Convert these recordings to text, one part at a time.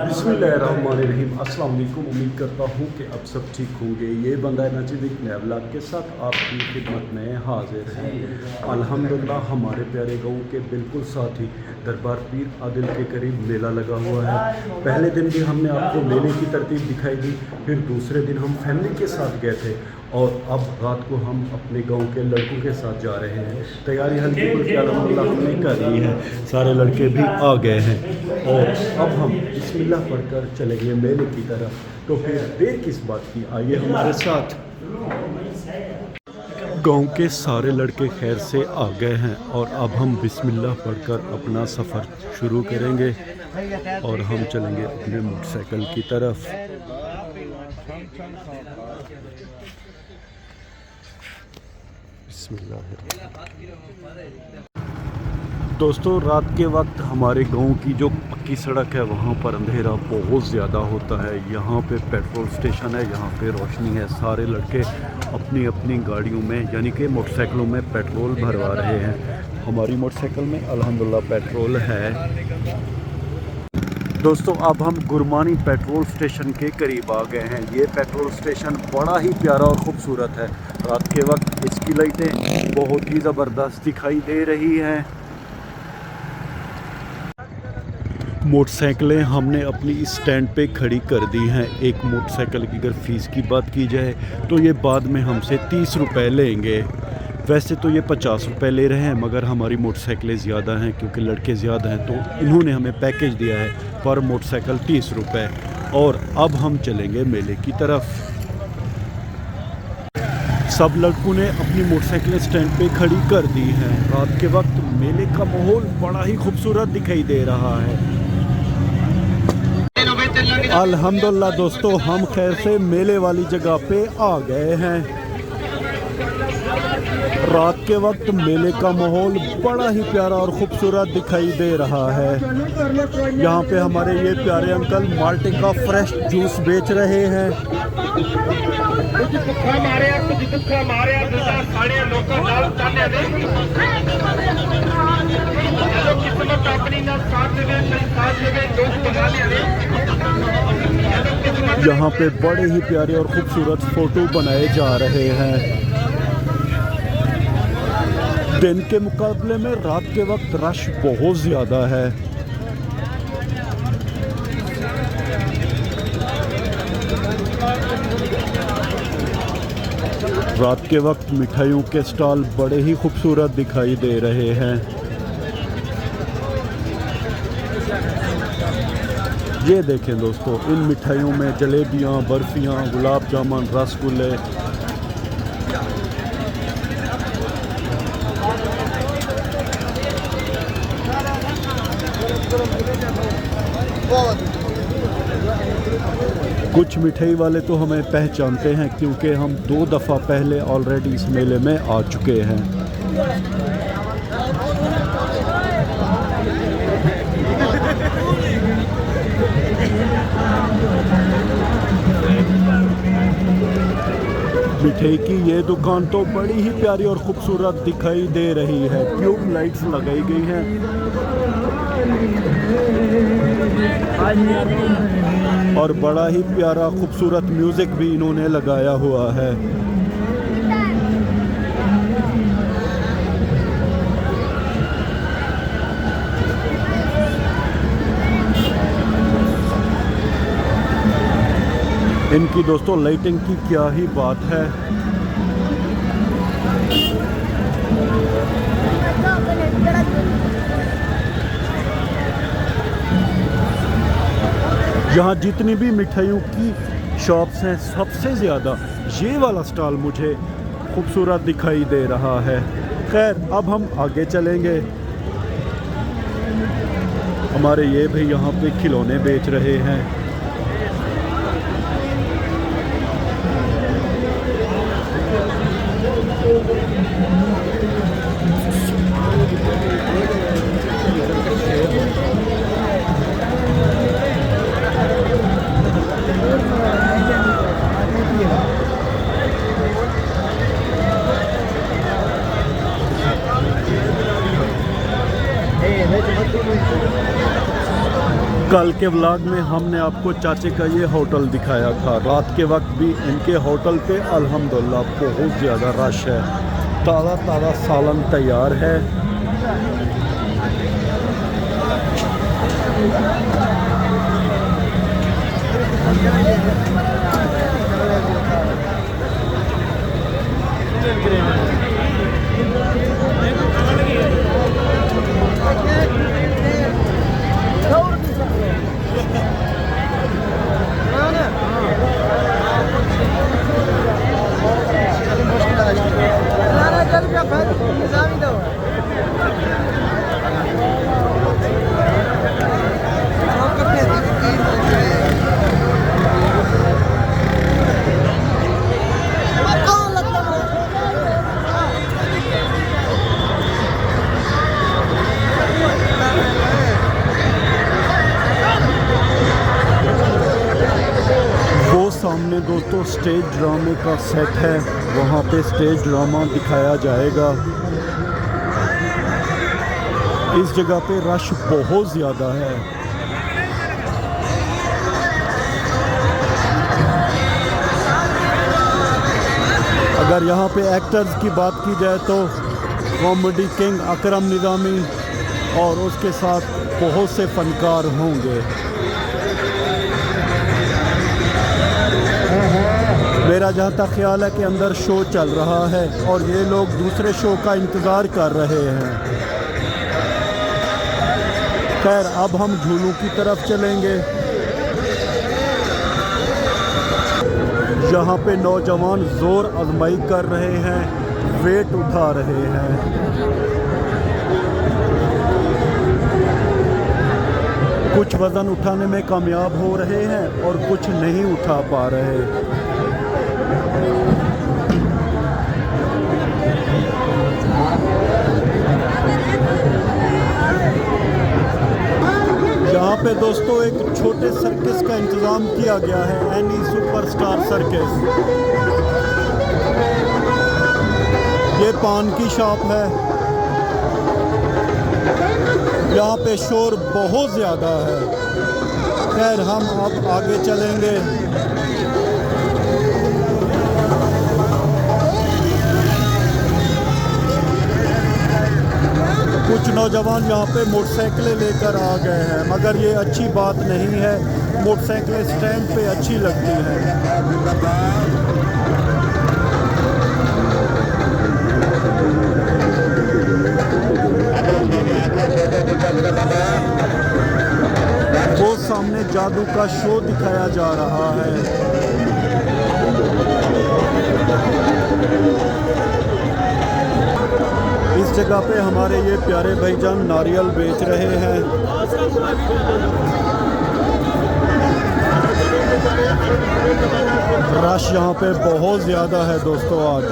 बिस्मिल्लाहिर्रहमानिर्रहीम। अस्सलाम वालेकुम। उम्मीद करता हूँ कि अब सब ठीक होंगे। ये बंदा नजीब एक नए व्लॉग के साथ आपकी खिदमत में हाजिर है। अल्हम्दुलिल्लाह हमारे प्यारे गाँव के बिल्कुल साथ ही दरबार पीर आदिल के करीब मेला लगा हुआ है। पहले दिन भी हमने आपको मेले की तरतीब दिखाई दी, फिर दूसरे दिन हम फैमिली के साथ गए थे और अब रात को हम अपने गांव के लड़कों के साथ जा रहे हैं। तैयारी हल्की फुल्की अल्हम्दुलिल्लाह हमने कर ली है, सारे लड़के भी आ गए हैं और अब हम बिस्मिल्लाह पढ़कर चलेंगे मेले की तरफ। तो फिर देर किस बात की, आइए हमारे साथ। गांव के सारे लड़के खैर से आ गए हैं और अब हम बिस्मिल्लाह पढ़कर अपना सफ़र शुरू करेंगे और हम चलेंगे अपने मोटरसाइकिल की तरफ। दोस्तों, रात के वक्त हमारे गांव की जो पक्की सड़क है वहाँ पर अंधेरा बहुत ज़्यादा होता है। यहाँ पे पेट्रोल स्टेशन है, यहाँ पे रोशनी है। सारे लड़के अपनी अपनी गाड़ियों में यानी कि मोटरसाइकिलों में पेट्रोल भरवा रहे हैं। हमारी मोटरसाइकिल में अल्हम्दुलिल्लाह पेट्रोल है। दोस्तों, अब हम गुरमानी पेट्रोल स्टेशन के करीब आ गए हैं। ये पेट्रोल स्टेशन बड़ा ही प्यारा और ख़ूबसूरत है। रात के वक्त इसकी लाइटें बहुत ही ज़बरदस्त दिखाई दे रही हैं। मोटरसाइकिलें हमने अपनी इस स्टैंड पे खड़ी कर दी हैं। एक मोटरसाइकिल की अगर फ़ीस की बात की जाए तो ये बाद में हमसे 30 रुपये लेंगे। वैसे तो ये 50 रुपये ले रहे हैं, मगर हमारी मोटरसाइकिलें ज़्यादा हैं क्योंकि लड़के ज़्यादा हैं, तो इन्होंने हमें पैकेज दिया है पर मोटरसाइकिल 30 रुपये। और अब हम चलेंगे मेले की तरफ। सब लड़कों ने अपनी मोटरसाइकिलें स्टैंड पे खड़ी कर दी हैं। रात के वक्त मेले का माहौल बड़ा ही खूबसूरत दिखाई दे रहा है। अल्हम्दुलिल्लाह दोस्तों, हम खैर से मेले वाली जगह पे आ गए हैं। रात के वक्त मेले का माहौल बड़ा ही प्यारा और ख़ूबसूरत दिखाई दे रहा है। यहाँ पे हमारे ये प्यारे अंकल माल्टे का फ्रेश जूस बेच रहे हैं। यहाँ पे बड़े ही प्यारे और ख़ूबसूरत फ़ोटो बनाए जा रहे हैं। दिन के मुकाबले में रात के वक्त रश बहुत ज़्यादा है। रात के वक्त मिठाइयों के स्टॉल बड़े ही खूबसूरत दिखाई दे रहे हैं। ये देखें दोस्तों, इन मिठाइयों में जलेबियाँ, बर्फ़ियाँ, गुलाब जामुन, रसगुल्ले। कुछ मिठाई वाले तो हमें पहचानते हैं क्योंकि हम 2 दफ़ा पहले ऑलरेडी इस मेले में आ चुके हैं। मिठाई की ये दुकान तो बड़ी ही प्यारी और ख़ूबसूरत दिखाई दे रही है। ट्यूब लाइट्स लगाई गई हैं और बड़ा ही प्यारा खूबसूरत म्यूज़िक भी इन्होंने लगाया हुआ है। इनकी दोस्तों लाइटिंग की क्या ही बात है। यहाँ जितनी भी मिठाइयों की शॉप्स हैं, सबसे ज़्यादा ये वाला स्टॉल मुझे खूबसूरत दिखाई दे रहा है। खैर, अब हम आगे चलेंगे। हमारे ये भाई यहाँ पे खिलौने बेच रहे हैं। कल के व्लॉग में हमने आपको चाचे का ये होटल दिखाया था। रात के वक्त भी इनके होटल पे अल्हम्दुलिल्लाह बहुत ज़्यादा रश है। ताज़ा ताज़ा सालन तैयार है। सामने दोस्तों स्टेज ड्रामे का सेट है, वहाँ पे स्टेज ड्रामा दिखाया जाएगा। इस जगह पे रश बहुत ज़्यादा है। अगर यहाँ पे एक्टर्स की बात की जाए तो कॉमेडी किंग अकरम निज़ामी और उसके साथ बहुत से फनकार होंगे। मेरा जहाँ तक ख्याल है कि अंदर शो चल रहा है और ये लोग दूसरे शो का इंतज़ार कर रहे हैं। खैर अब हम झूलों की तरफ चलेंगे। यहाँ पे नौजवान ज़ोर आजमाई कर रहे हैं, वेट उठा रहे हैं। कुछ वज़न उठाने में कामयाब हो रहे हैं और कुछ नहीं उठा पा रहे। यहाँ पे दोस्तों एक छोटे सर्कस का इंतज़ाम किया गया है, एनी सुपरस्टार सर्कस। ये पान की शॉप है। यहाँ पे शोर बहुत ज़्यादा है। खैर हम अब आगे चलेंगे। कुछ नौजवान यहाँ पे मोटरसाइकिलें लेकर आ गए हैं, मगर ये अच्छी बात नहीं है। मोटरसाइकिलें स्टैंड पे अच्छी लगती हैं। वो सामने जादू का शो दिखाया जा रहा है। इस जगह पे हमारे ये प्यारे भाईजान नारियल बेच रहे हैं। रश यहाँ पे बहुत ज़्यादा है दोस्तों आज।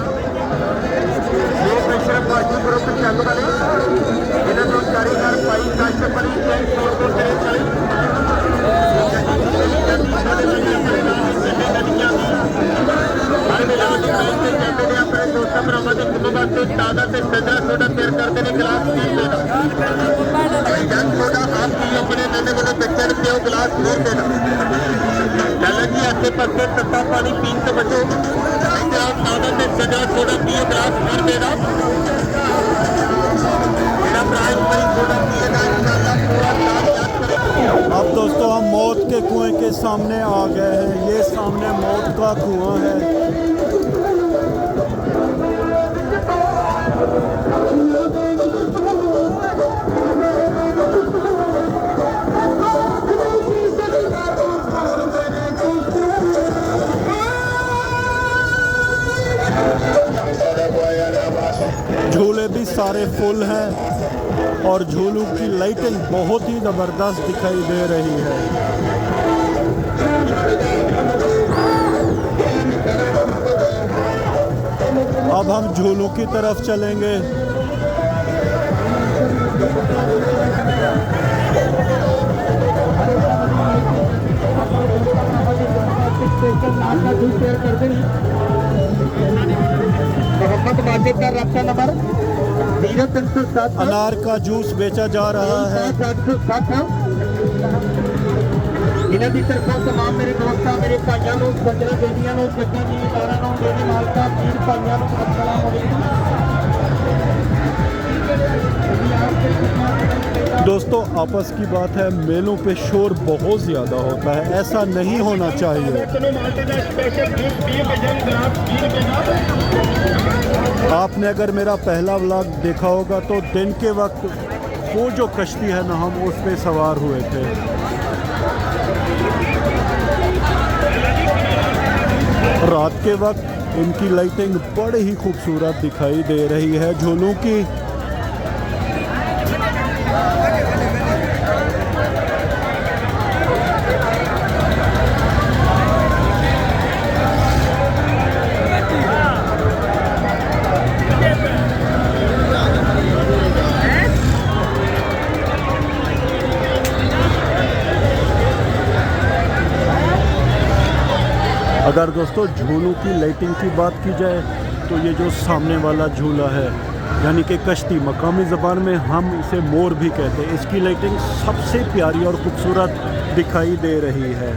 पानी पीन से बचो। थोड़ा पियो गिलास भर देना। अब दोस्तों हम मौत के कुएं के सामने आ गए हैं। ये सामने मौत का कुआं है। झूले भी सारे फुल हैं और झूलों की लाइटिंग बहुत ही ज़बरदस्त दिखाई दे रही है। अब हम झूलों की तरफ चलेंगे। मोहम्मद माजिद का रक्षा नंबर 0307 अनार का जूस बेचा जा रहा है। 707 ਇਹਨਾਂ ਦੀ ਤਰਫੋਂ तमाम ਮੇਰੇ ਦੋਸਤਾਂ ਮੇਰੇ ਭਾਈਆਂ ਨੂੰ ਸੱਜਣਾ ਬੇਟੀਆਂ ਨੂੰ ਜੱਗਾਂ ਦੀ ਤਾਰਾਂ ਨੂੰ ਮੇਰੇ ਮਾਲਕਾਂ ਪੀਰ ਭਾਈਆਂ ਨੂੰ अस्सलाम वालेकुम। दोस्तों आपस की बात है, मेलों पे शोर बहुत ज़्यादा होता है, ऐसा नहीं होना चाहिए। आपने अगर मेरा पहला व्लॉग देखा होगा तो दिन के वक्त वो जो कश्ती है ना, हम उस पे सवार हुए थे। रात के वक्त इनकी लाइटिंग बड़ी ही खूबसूरत दिखाई दे रही है झूलों की। अगर दोस्तों झूलों की लाइटिंग की बात की जाए तो ये जो सामने वाला झूला है यानी कि कश्ती, मकामी ज़बान में हम इसे मोर भी कहते हैं, इसकी लाइटिंग सबसे प्यारी और ख़ूबसूरत दिखाई दे रही है।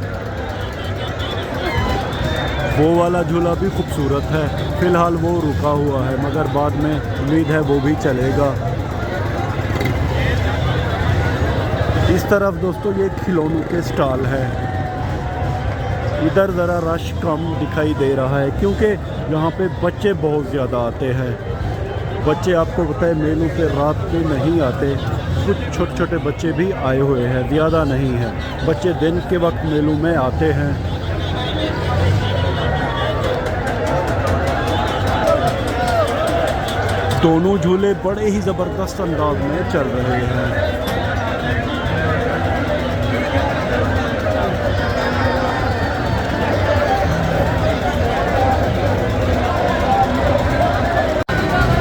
वो वाला झूला भी खूबसूरत है, फ़िलहाल वो रुका हुआ है मगर बाद में उम्मीद है वो भी चलेगा। इस तरफ दोस्तों ये खिलौनों के स्टॉल है। इधर ज़रा रश कम दिखाई दे रहा है क्योंकि यहाँ पे बच्चे बहुत ज़्यादा आते हैं। बच्चे आपको पता है मेलों पे रात पे नहीं आते, कुछ छोटे छोटे बच्चे भी आए हुए हैं, ज़्यादा नहीं है। बच्चे दिन के वक्त मेलों में आते हैं। दोनों झूले बड़े ही ज़बरदस्त अंदाज में चल रहे हैं।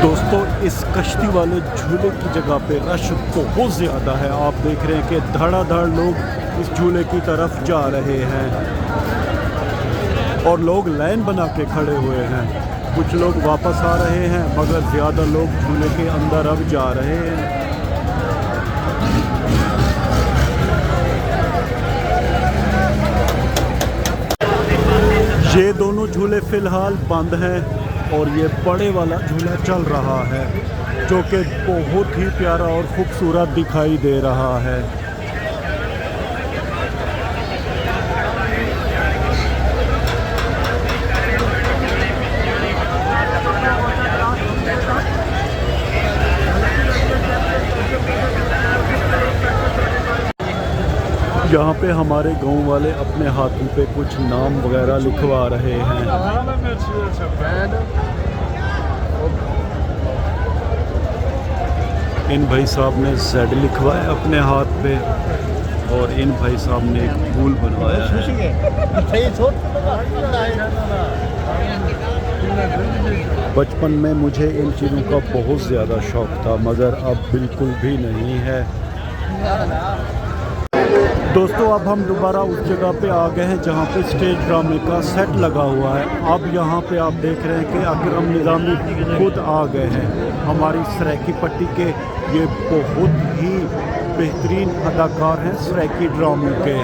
दोस्तों इस कश्ती वाले झूले की जगह पे रश बहुत ज़्यादा है। आप देख रहे हैं कि धड़ाधड़ लोग इस झूले की तरफ जा रहे हैं और लोग लाइन बना के खड़े हुए हैं। कुछ लोग वापस आ रहे हैं मगर ज़्यादा लोग झूले के अंदर अब जा रहे हैं। ये दोनों झूले फ़िलहाल बंद हैं और ये बड़े वाला झूला चल रहा है जो कि बहुत ही प्यारा और ख़ूबसूरत दिखाई दे रहा है। यहाँ पे हमारे गांव वाले अपने हाथों पे कुछ नाम वगैरह लिखवा रहे हैं। इन भाई साहब ने Z लिखवाया अपने हाथ पे और इन भाई साहब ने एक फूल बनवाया है। बचपन में मुझे इन चीज़ों का बहुत ज़्यादा शौक़ था मगर अब बिल्कुल भी नहीं है। दोस्तों अब हम दोबारा उस जगह पे आ गए हैं जहाँ पे स्टेज ड्रामे का सेट लगा हुआ है। अब यहाँ पे आप देख रहे हैं कि अकरम निज़ामी खुद आ गए हैं। हमारी सराइकी पट्टी के ये बहुत ही बेहतरीन अदाकार हैं सराइकी ड्रामों के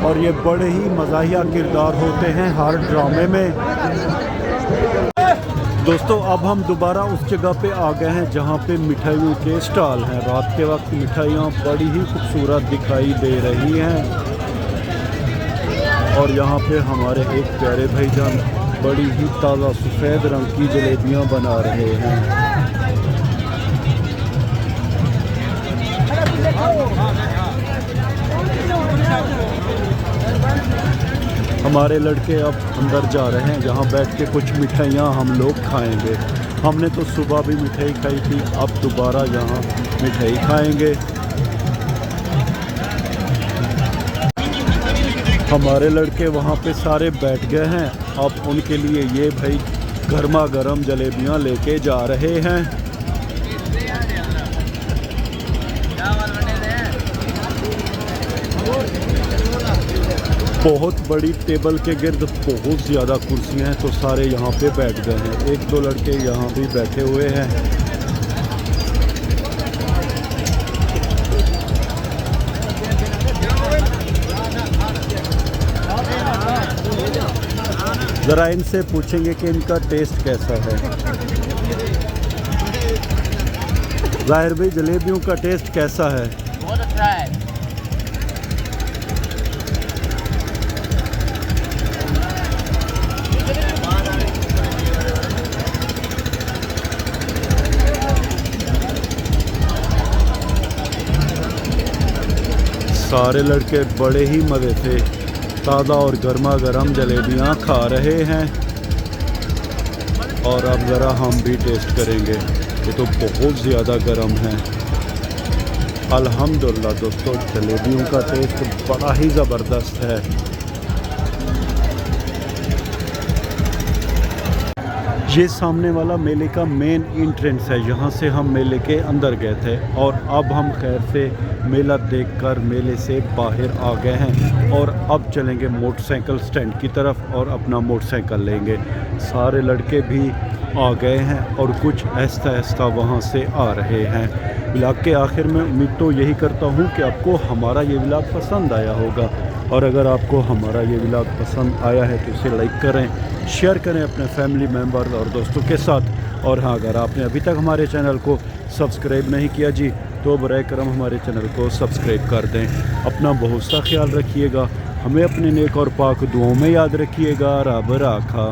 और ये बड़े ही मज़ाहिया किरदार होते हैं हर ड्रामे में। दोस्तों अब हम दोबारा उस जगह पे आ गए हैं जहाँ पे मिठाइयों के स्टॉल हैं। रात के वक्त मिठाइयाँ बड़ी ही खूबसूरत दिखाई दे रही हैं और यहाँ पे हमारे एक प्यारे भाईजान बड़ी ही ताज़ा सफ़ेद रंग की जलेबियाँ बना रहे हैं। हमारे लड़के अब अंदर जा रहे हैं जहाँ बैठ के कुछ मिठाइयाँ हम लोग खाएंगे। हमने तो सुबह भी मिठाई खाई थी, अब दोबारा यहाँ मिठाई खाएंगे। हमारे लड़के वहाँ पे सारे बैठ गए हैं। अब उनके लिए ये भाई गर्मा गर्म जलेबियाँ लेके जा रहे हैं। बहुत बड़ी टेबल के गिर्द बहुत ज़्यादा कुर्सियाँ हैं, तो सारे यहाँ पे बैठ गए हैं। एक दो लड़के यहाँ भी बैठे हुए हैं। ज़रा इनसे पूछेंगे कि इनका टेस्ट कैसा है। ज़ाहिर भाई, जलेबियों का टेस्ट कैसा है? बहुत अच्छा है। सारे लड़के बड़े ही मज़े से ताज़ा और गर्मा गर्म जलेबियाँ खा रहे हैं। और अब ज़रा हम भी टेस्ट करेंगे। ये तो बहुत ज़्यादा गर्म है। अल्हम्दुलिल्लाह दोस्तों, जलेबियों का टेस्ट बड़ा ही ज़बरदस्त है। ये सामने वाला मेले का मेन एंट्रेंस है। यहाँ से हम मेले के अंदर गए थे और अब हम खैर से मेला देखकर मेले से बाहर आ गए हैं और अब चलेंगे मोटरसाइकिल स्टैंड की तरफ और अपना मोटरसाइकिल लेंगे। सारे लड़के भी आ गए हैं और कुछ आहिस्ता आहिस्ता वहाँ से आ रहे हैं। व्लॉग के आखिर में उम्मीद तो यही करता हूँ कि आपको हमारा ये व्लॉग पसंद आया होगा, और अगर आपको हमारा ये व्लॉग पसंद आया है तो इसे लाइक करें, शेयर करें अपने फैमिली मेम्बर और दोस्तों के साथ। और हाँ, अगर आपने अभी तक हमारे चैनल को सब्सक्राइब नहीं किया जी, तो बराए करम हमारे चैनल को सब्सक्राइब कर दें। अपना बहुत सा ख्याल रखिएगा, हमें अपने नेक और पाक दुआओं में याद रखिएगा। रब राखा।